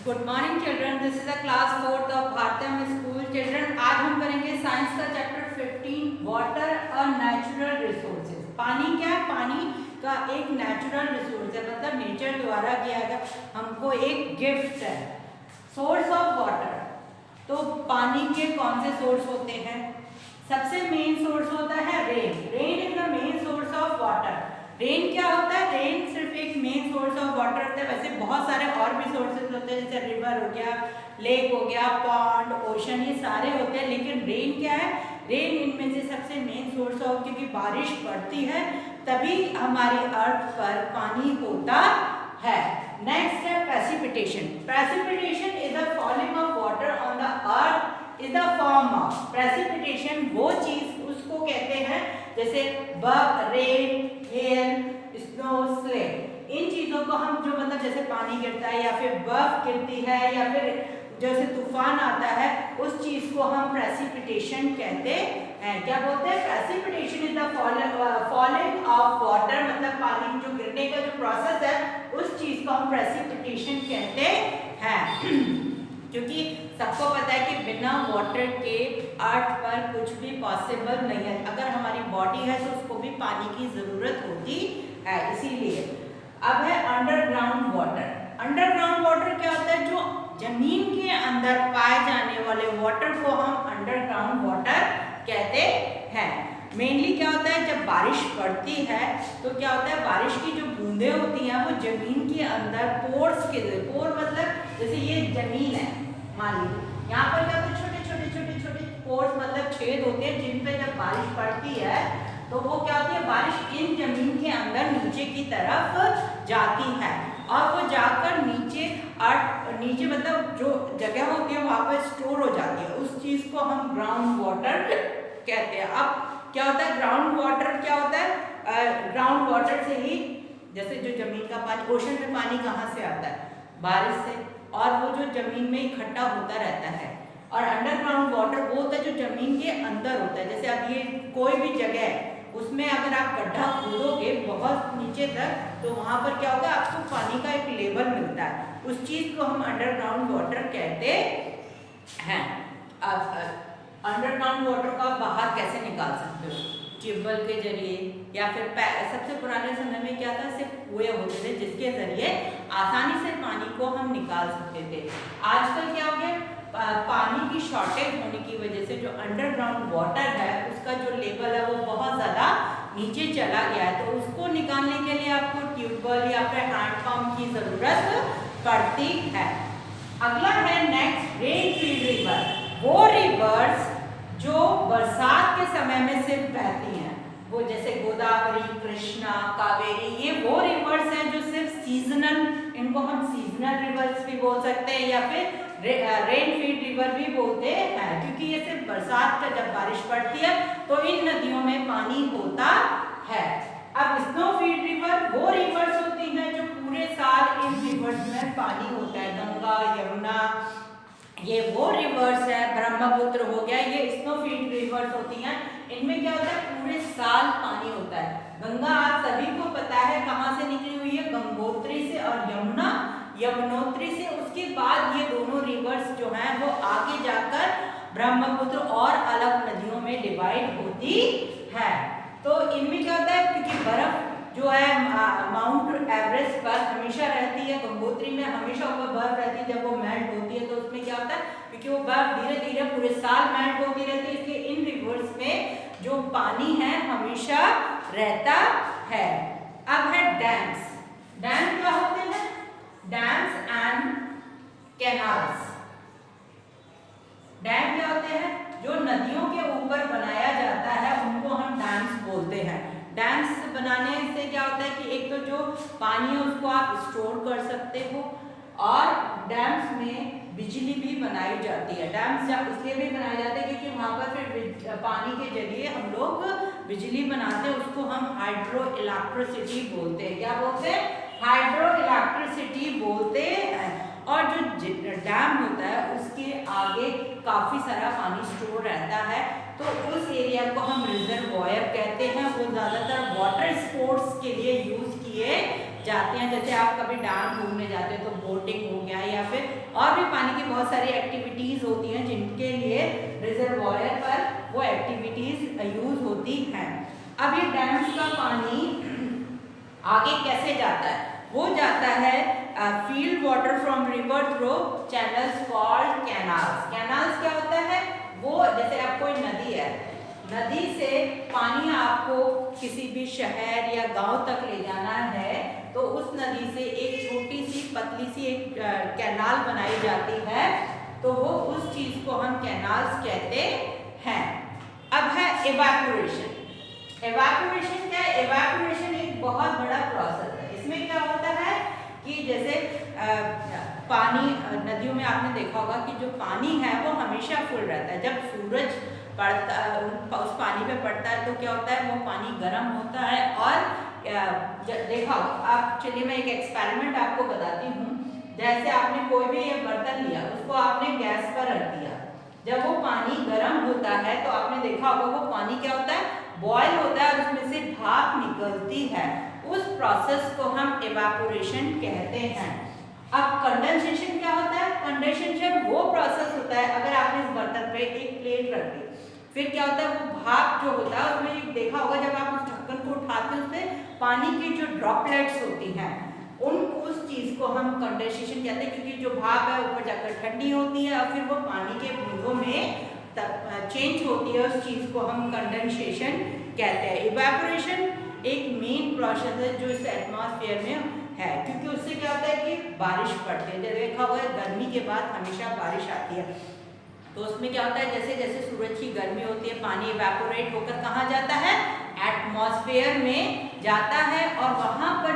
Good morning children, this is the class 4th of Bharatiyam school. Children, आज हम करेंगे science का चैप्टर 15 वाटर और नेचुरल रिसोर्सेज। पानी क्या है? पानी का एक नेचुरल रिसोर्स है, मतलब नेचर द्वारा किया गया हमको एक गिफ्ट है। सोर्स ऑफ वाटर, तो पानी के कौन से सोर्स होते हैं? सबसे मेन सोर्स होता है rain. Rain is the main source of water. Rain क्या होता है? रेन सिर्फ एक मेन सोर्स ऑफ वाटर होता है। वैसे बहुत सारे और भी सोर्सेज होते हैं, जैसे रिवर हो गया, लेक हो गया, पॉन्ड, ओशन, ये सारे होते हैं। लेकिन रेन क्या है? रेन इनमें से सबसे मेन सोर्स ऑफ, क्योंकि बारिश पड़ती है तभी हमारी अर्थ पर पानी होता है। नेक्स्ट है precipitation. Precipitation is the falling of water on the earth is the form of. Precipitation वो चीज उसको कहते हैं जैसे रेन, हेल, स्नो, स्लेट। इन चीजों को हम जो मतलब जैसे पानी गिरता है या फिर बर्फ गिरती है या फिर जैसे तूफान आता है, उस चीज को हम प्रेसिपिटेशन कहते हैं। क्या बोलते हैं? Precipitation is the falling of water, मतलब पानी जो गिरने का जो प्रोसेस है उस चीज को हम प्रेसिपिटेशन कहते हैं। क्योंकि सबको पता है कि बिना वाटर के अर्थ पर कुछ भी पॉसिबल नहीं है। अगर हमारी बॉडी है तो उसको भी पानी की जरूरत होती है, इसीलिए। अब है अंडरग्राउंड वाटर। अंडरग्राउंड वाटर क्या होता है? जो जमीन के अंदर पाए जाने वाले वाटर को हम अंडरग्राउंड वाटर कहते हैं। मेनली क्या होता है, जब बारिश पड़ती है तो क्या होता है, बारिश की जो बूंदें होती हैं वो जमीन के अंदर पोर्स के, पोर मतलब जैसे ये जमीन है, मान लीजिए यहाँ पर क्या होता है, छोटे छोटे छोटे छोटे पोर्स मतलब छेद होते हैं, जिन पे जब बारिश पड़ती है तो वो क्या होती है, बारिश इन जमीन के अंदर नीचे की तरफ जाती है और वो जाकर नीचे नीचे मतलब जो जगह होती है वहां पर स्टोर हो जाती है। उस चीज को हम ग्राउंड वाटर कहते हैं। अब क्या होता है ग्राउंड वाटर? क्या होता है ग्राउंड वाटर से ही, जैसे जो जमीन का पानी, ओशन में पानी कहाँ से आता है? बारिश से, और वो जो जमीन में इकट्ठा होता रहता है। और अंडरग्राउंड वाटर वो होता है जो जमीन के अंदर होता है। जैसे अब ये कोई भी जगह है, उसमें अगर आप गड्ढा खोदोगे बहुत नीचे तक, तो वहां पर क्या होगा, आपको पानी का एक लेवल मिलता है। उस चीज को हम अंडरग्राउंड वाटर कहते हैं। अब अंडरग्राउंड वाटर को आप बाहर कैसे निकाल सकते हो? ट्यूबवेल के जरिए, या फिर सबसे पुराने समय में क्या था, सिर्फ कुएं होते थे जिसके जरिए आसानी से पानी को हम निकाल सकते थे। आजकल क्या हो गया, पानी की शॉर्टेज होने की वजह से जो अंडरग्राउंड वाटर है उसका जो लेवल है वो बहुत ज़्यादा नीचे चला गया है। तो उसको निकालने के लिए आपको ट्यूबवेल या फिर हैंडपंप की ज़रूरत पड़ती है। अगला है नेक्स्ट, रेन फील्ड रिवर। वो रिवर्स जो बरसात के समय में सिर्फ बहती हैं, वो जैसे गोदावरी, कृष्णा, कावेरी, ये वो रिवर्स हैं जो सिर्फ सीजनल, इनको हम सीजनल रिवर्स भी बोल सकते हैं या फिर रेन फील्ड रिवर भी बोलते हैं, क्योंकि ये सिर्फ बरसात का जब बारिश पड़ती है तो इन नदियों में पानी होता है। अब स्नो फील्ड रिवर वो रिवर्स होती हैं जो पूरे साल इन रिवर्स में पानी होता है। गंगा, यमुना, ये वो रिवर्स है। ब्रह्मपुत्र हो गया, ये स्नो फील्ड रिवर्स होती हैं। इनमें क्या होता है, पूरे साल पानी होता है। गंगा आप सभी को पता है कहाँ से निकली हुई है, गंगोत्री से, और यमुना यमुनोत्री से। उसके बाद ये दोनों रिवर्स जो हैं वो आगे जाकर ब्रह्मपुत्र और अलग नदियों में डिवाइड होती है। तो इनमें क्या होता है, क्योंकि बर्फ जो है माउंट एवरेस्ट पर हमेशा रहती है, गंगोत्री में हमेशा ऊपर बर्फ रहती है। जब वो मेल्ट होती है तो उसमें क्या होता है, क्योंकि वो बर्फ धीरे धीरे पूरे साल मेल्ट होती रहती है, इसलिए इन रिवर्स में जो पानी है हमेशा रहता है। अब है डैम्स। डैम क्या होते हैं? Dams and canals. डैम क्या होते हैं? जो नदियों के ऊपर बनाया जाता है उनको हम डैम्स बोलते हैं। डैम्स बनाने से क्या होता है कि एक तो जो पानी है उसको आप स्टोर कर सकते हो, और डैम्स में बिजली भी बनाई जाती है। डैम्स इसलिए भी बनाए जाते हैं क्योंकि वहाँ पर फिर पानी के जरिए हम लोग बिजली बनाते हैं, उसको हम हाइड्रो इलेक्ट्रिसिटी बोलते हैं। क्या बोलते हैं? हाइड्रो इलेक्ट्रिसिटी बोलते हैं। और जो डैम होता है उसके आगे काफ़ी सारा पानी स्टोर रहता है, तो उस एरिया को हम रिजर्वॉयर कहते हैं। वो ज़्यादातर वाटर स्पोर्ट्स के लिए यूज़ किए जाते हैं। जैसे आप कभी डैम घूमने जाते हैं तो बोटिंग हो गया, या फिर और भी पानी की बहुत सारी एक्टिविटीज़ होती हैं जिनके लिए रिजर्वॉयर पर वो एक्टिविटीज़ यूज होती हैं। अब ये डैम्स का पानी आगे कैसे जाता है? वो जाता है field water from river through channels called canals. Canals क्या होता है? वो जैसे अब कोई नदी है, नदी से पानी आपको किसी भी शहर या गांव तक ले जाना है तो उस नदी से एक छोटी सी पतली सी एक कैनाल बनाई जाती है, तो वो उस चीज को हम कैनाल्स कहते हैं। अब है इवैपोरेशन। इवैपोरेशन क्या है? इवैपोरेशन एक बहुत बड़ा प्रोसेस है। इसमें क्या होता है कि जैसे पानी नदियों में आपने देखा होगा कि जो पानी है वो हमेशा फुल रहता है। जब सूरज पड़ता उस पानी पे पड़ता है तो क्या होता है, वो पानी गर्म होता है। और देखा आप, चलिए मैं एक एक्सपेरिमेंट आपको बताती हूँ। जैसे आपने कोई भी ये बर्तन लिया, उसको आपने गैस पर रख दिया, जब वो पानी गर्म होता है तो आपने देखा होगा वो पानी क्या होता है, बॉयल होता है और उसमें से भाप निकलती है। उस प्रोसेस को हम इवैपोरेशन कहते हैं। अब कंडेंसेशन क्या होता है? कंडेंसेशन वो प्रोसेस होता है, अगर आपने इस बर्तन पे एक प्लेट रख दी, फिर क्या होता है, वो भाप जो होता है उसमें देखा होगा जब आप उस ढक्कन को उठाते हैं उसमें पानी की जो ड्रॉपलेट्स होती हैं उस चीज को हम कंडेंसेशन कहते हैं, क्योंकि जो भाप है ऊपर जाकर ठंडी होती है और फिर वो पानी के बूंदों में चेंज होती है, उस चीज को हम कंडेंसेशन कहते हैं। इवैपोरेशन एक मेन प्रोसेस है जो इस एटमॉस्फेयर में है, क्योंकि उससे क्या होता है कि बारिश पड़ती है। जैसे देखा होगा गर्मी के बाद हमेशा बारिश आती है, तो उसमें क्या होता है, जैसे जैसे सूरज की गर्मी होती है पानी इवैपोरेट होकर कहाँ जाता है, एटमॉस्फेयर में जाता है। और वहाँ पर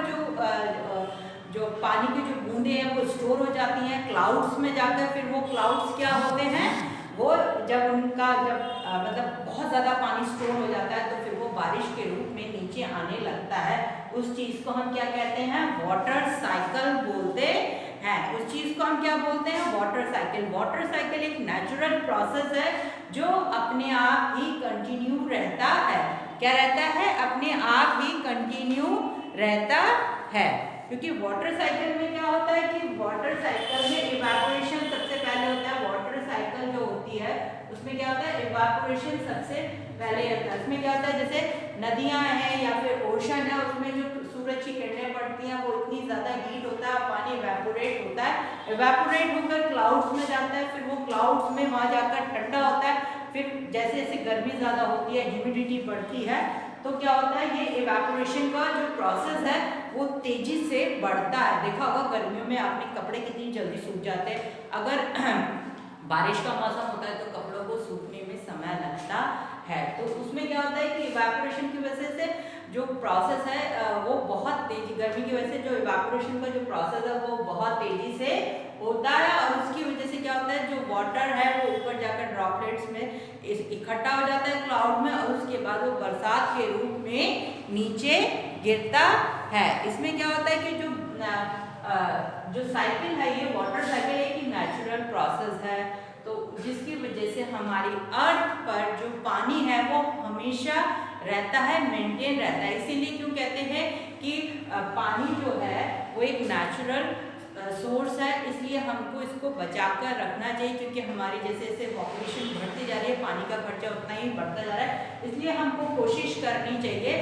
जो पानी की जो बूंदे हैं वो स्टोर हो जाती हैं क्लाउड्स में जाकर। फिर वो क्लाउड्स क्या होते हैं, वो जब मतलब बहुत ज़्यादा पानी स्टोर हो जाता है तो फिर वो बारिश के रूप में नीचे आने लगता है। उस चीज़ को हम क्या कहते हैं, वाटर साइकिल बोलते हैं। उस चीज़ को हम क्या बोलते हैं, वाटर साइकिल। वाटर साइकिल एक नेचुरल प्रोसेस है जो अपने आप ही कंटिन्यू रहता है। क्या रहता है, अपने आप ही कंटिन्यू रहता है। क्योंकि वाटर साइकिल में क्या होता है कि वाटर साइकिल में इवैपोरेशन सबसे पहले होता है। वाटर साइकिल जो होती है उसमें क्या होता है, इवैपोरेशन सबसे पहले होता है। उसमें क्या होता है, जैसे नदियां हैं या फिर ओशन है, उसमें जो सूरज की किरणें पड़ती हैं वो इतनी ज़्यादा हीट होता है, पानी इवैपोरेट होता है। इवैपोरेट होकर क्लाउड्स में जाता है, फिर वो क्लाउड्स में वहाँ जाकर ठंडा होता है। फिर जैसे जैसे गर्मी ज़्यादा होती है, ह्यूमिडिटी बढ़ती है, तो क्या होता है, ये इवैपोरेशन का जो प्रोसेस है वो तेजी से बढ़ता है। देखा होगा गर्मियों में आपने कपड़े कितनी जल्दी सूख जाते हैं। अगर बारिश का मौसम होता है तो कपड़ों को सूखने में समय लगता है। तो उसमें क्या होता है कि इवैपोरेशन की वजह से जो प्रोसेस है वो बहुत तेजी, गर्मी की वजह से जो इवैपोरेशन का जो प्रोसेस है वो बहुत तेजी से होता है। और उसकी वजह से क्या होता है, जो वाटर है वो ऊपर जाकर ड्रॉपलेट्स में इकट्ठा हो जाता है क्लाउड में, और उसके बाद वो बरसात के रूप में नीचे गिरता है। इसमें क्या होता है कि जो साइकिल है, ये वाटर साइकिल एक नेचुरल प्रोसेस है, तो जिसकी वजह से हमारी अर्थ पर जो पानी है वो हमेशा रहता है, मेंटेन रहता है। इसीलिए क्यों कहते हैं कि पानी जो है वो एक नेचुरल सोर्स है, इसलिए हमको इसको बचाकर रखना चाहिए। क्योंकि हमारी जैसे जैसे पॉपुलेशन बढ़ती जा रही है, पानी का खर्चा उतना ही बढ़ता जा रहा है, इसलिए हमको कोशिश करनी चाहिए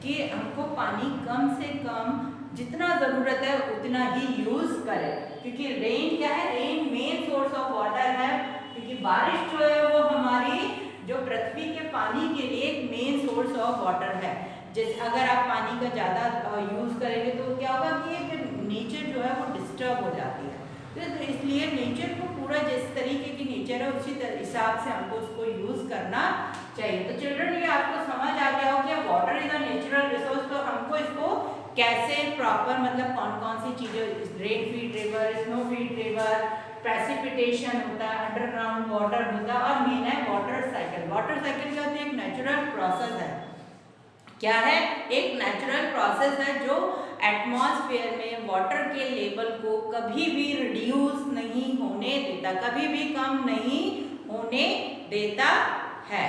कि हमको पानी कम से कम जितना ज़रूरत है उतना ही यूज़ करें। क्योंकि रेन क्या है, rain main source of water है। क्योंकि बारिश जो है वो हमारी जो पृथ्वी के पानी के लिए एक मेन सोर्स ऑफ वाटर है। जैसे अगर आप पानी का ज़्यादा यूज़ करेंगे तो क्या होगा कि एक नेचर जो है वो डिस्टर्ब हो जाती है। तो इसलिए नेचर को पूरा जिस तरीके की नेचर है उसी हिसाब से हमको उसको यूज़ करना चाहिए। तो चिल्ड्रन, ये आपको समझ आ गया हो कि water is a natural resource. तो हमको इसको कैसे प्रॉपर, मतलब कौन कौन सी चीज़ें, rain feed river, snow feed river, precipitation होता है, अंडरग्राउंड वाटर होता है, और मेन है वाटर साइकिल। वाटर साइकिल क्या होती है, एक नेचुरल प्रोसेस है। क्या है, एक नेचुरल प्रोसेस है जो एटमॉस्फेयर में वाटर के लेवल को कभी भी रिड्यूस नहीं होने देता, कभी भी कम नहीं होने देता है।